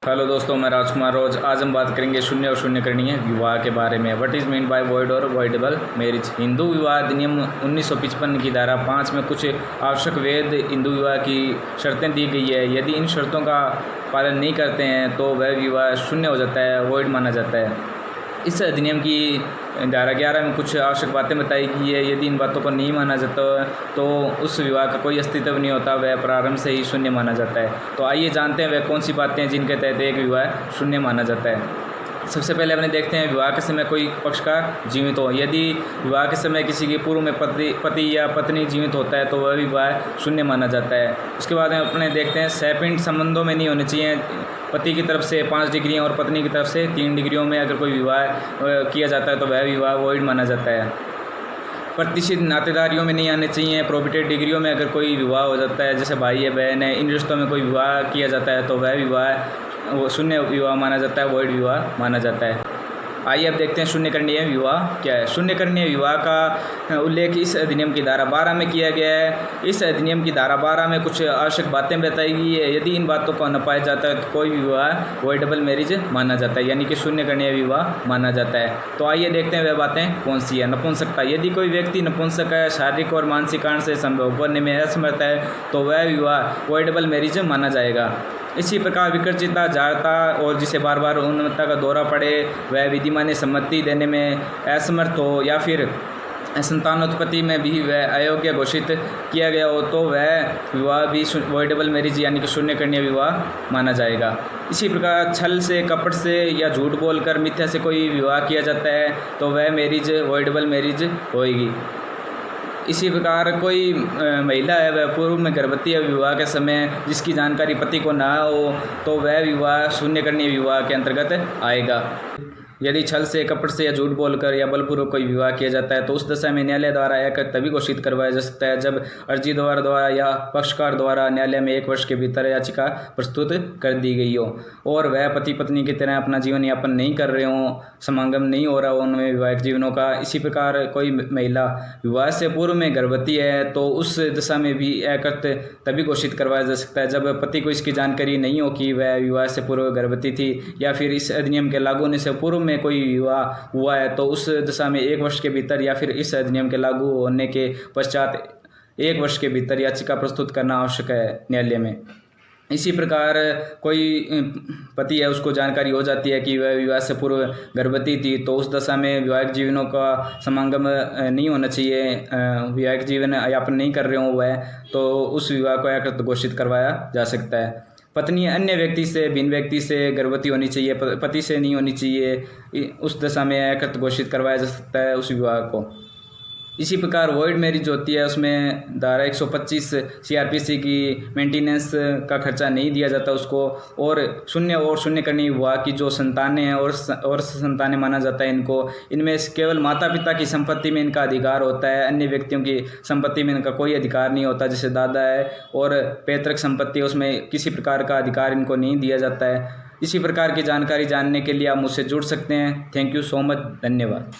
Hello दोस्तों, मैं राजकुमार रोज। आज हम बात करेंगे शून्य और शून्य करणीय विवाह के बारे में। What is mean by void और वॉइडेबल मैरिज। हिंदू विवाह अधिनियम 1955 की धारा 5 में कुछ आवश्यक वैध हिंदू विवाह की शर्तें दी गई है। यदि इन शर्तों का पालन नहीं करते हैं तो वह विवाह शून्य हो जाता है, वॉइड माना जाता है। इस अधिनियम की धारा 11 में कुछ आवश्यक बातें बताई गई है। यदि इन बातों को नहीं माना जाता तो उस विवाह का कोई अस्तित्व नहीं होता, वह प्रारंभ से ही शून्य माना जाता है। तो आइए जानते हैं वह कौन सी बातें हैं जिनके तहत एक विवाह शून्य माना जाता है। सबसे पहले अपने देखते हैं विवाह के समय कोई पक्षकार जीवित हो। यदि विवाह के समय किसी के पूर्व में पति या पत्नी जीवित होता है तो वह विवाह शून्य माना जाता है। उसके बाद में अपने देखते हैं सहपिंड संबंधों में नहीं होने चाहिए। पति की तरफ से 5 डिग्रियाँ और पत्नी की तरफ से 3 डिग्रियों में अगर कोई विवाह किया जाता है तो वह विवाह वॉइड माना जाता है। प्रतिष्ठित नातेदारियों में नहीं आने चाहिए। प्रोहिबिटेड डिग्रियों में अगर कोई विवाह हो जाता है, जैसे भाई या बहन है, इन रिश्तों में कोई विवाह किया जाता है तो वह विवाह वो शून्य विवाह माना जाता है, वॉइड विवाह माना जाता है। आइए अब देखते हैं शून्य करणीय विवाह क्या है। शून्य करणीय विवाह का उल्लेख इस अधिनियम की धारा 12 में किया गया है। इस अधिनियम की धारा 12 में कुछ आवश्यक बातें बताई गई है। यदि इन बातों को न पाया जाता है तो कोई विवाह वॉइडेबल मैरिज माना जाता है, यानी कि शून्य करणीय विवाह माना जाता है। तो आइए देखते हैं वह बातें कौन सी है। नपुंसकता। यदि कोई व्यक्ति नपुंसक है, शारीरिक और मानसिक कारण से संभोग करने में असमर्थ है तो वह विवाह वॉइडेबल मैरिज माना जाएगा। इसी प्रकार विकर्चिता, जाड़ता और जिसे बार बार उन्मत्तता का दौरा पड़े, वह विधिमान्य सम्मति देने में असमर्थ हो या फिर संतानोत्पत्ति में भी वह अयोग्य घोषित किया गया हो तो वह विवाह भी वॉइडेबल मैरिज यानी कि शून्य करणीय विवाह माना जाएगा। इसी प्रकार छल से, कपट से या झूठ बोलकर, मिथ्या से कोई विवाह किया जाता है तो वह मैरिज वॉइडेबल मैरिज होएगी। इसी प्रकार कोई महिला है, वह पूर्व में गर्भवती है, विवाह के समय जिसकी जानकारी पति को ना हो तो वह विवाह शून्य करणीय विवाह के अंतर्गत आएगा। यदि छल से, कपट से या झूठ बोलकर या बलपूर्वक कोई विवाह किया जाता है तो उस दशा में न्यायालय द्वारा यह तभी घोषित करवाया जा सकता है जब अर्जीदार द्वारा या पक्षकार द्वारा न्यायालय में 1 वर्ष के भीतर याचिका प्रस्तुत कर दी गई हो और वह पति पत्नी की तरह अपना जीवन यापन नहीं कर रहे हों, समागम नहीं हो रहा हो उनमें वैवाहिक जीवनों का। इसी प्रकार कोई महिला विवाह से पूर्व में गर्भवती है तो उस दशा में भी यह तभी घोषित करवाया जा सकता है जब पति को इसकी जानकारी नहीं हो कि वह विवाह से पूर्व गर्भवती थी या फिर इस अधिनियम के लागू होने से पूर्व में कोई विवाह हुआ है तो उस दशा में 1 वर्ष के भीतर या फिर इस अधिनियम के लागू होने के पश्चात 1 वर्ष के भीतर याचिका प्रस्तुत करना आवश्यक है न्यायालय में। इसी प्रकार कोई पति है, उसको जानकारी हो जाती है कि वह विवाह से पूर्व गर्भवती थी तो उस दशा में वैवाहिक जीवनों का समागम नहीं होना चाहिए, वैवाहिक जीवन यापन नहीं कर रहे हो वह, तो उस विवाह को अकृत घोषित करवाया जा सकता है। पत्नी अन्य व्यक्ति से, भिन्न व्यक्ति से गर्भवती होनी चाहिए, पति से नहीं होनी चाहिए। उस दशा में अकृत घोषित करवाया जा सकता है उस विवाह को। इसी प्रकार वॉइड मैरिज होती है, उसमें धारा 125 CRPC की मेंटेनेंस का खर्चा नहीं दिया जाता उसको, और शून्य करणीय विवाह की जो संतानें हैं और संतानें माना जाता है इनको, इनमें केवल माता पिता की संपत्ति में इनका अधिकार होता है, अन्य व्यक्तियों की संपत्ति में इनका कोई अधिकार नहीं होता। जैसे दादा है और पैतृक संपत्ति, उसमें किसी प्रकार का अधिकार इनको नहीं दिया जाता है। इसी प्रकार की जानकारी जानने के लिए आप मुझसे जुड़ सकते हैं। थैंक यू सो मच, धन्यवाद।